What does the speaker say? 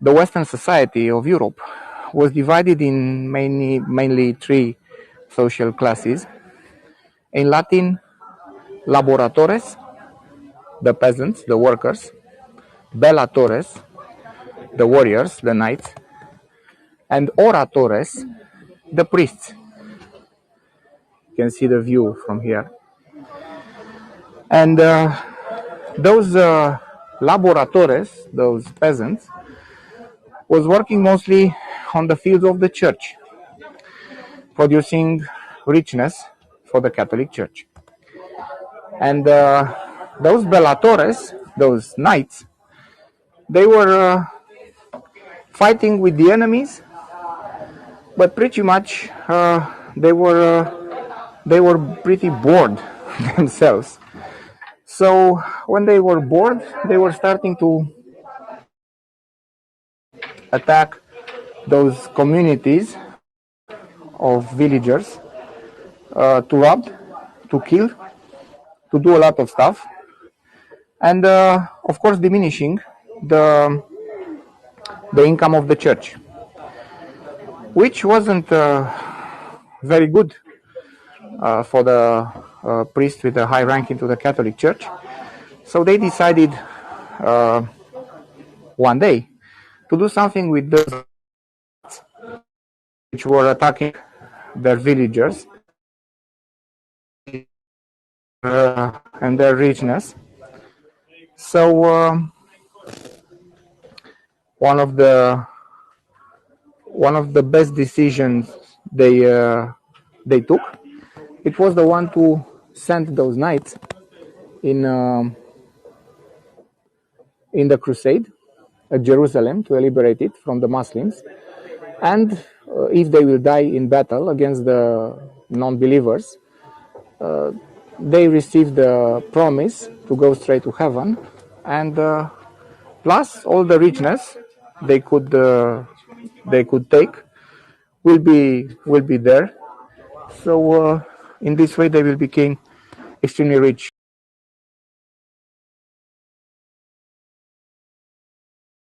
the Western society of Europe was divided in mainly three social classes. In Latin, laboratores, the peasants, the workers; bellatores, the warriors, the knights; and oratores, the priests. You can see the view from here. And those laboratores, those peasants, was working mostly on the fields of the church, producing richness for the Catholic Church. And those bellatores, those knights, they were fighting with the enemies, but pretty much they were pretty bored themselves. So when they were bored, they were starting to attack those communities of villagers, to rob, to kill, to do a lot of stuff, and of course diminishing the income of the church, which wasn't very good for the priest with a high rank into the Catholic Church. So they decided one day to do something with those which were attacking their villagers and their richness. So one of the best decisions they took, it was the one to send those knights in the Crusade at Jerusalem to liberate it from the Muslims, and if they will die in battle against the non-believers, they receive the promise to go straight to heaven, and plus all the richness they could take will be there. So in this way they will become extremely rich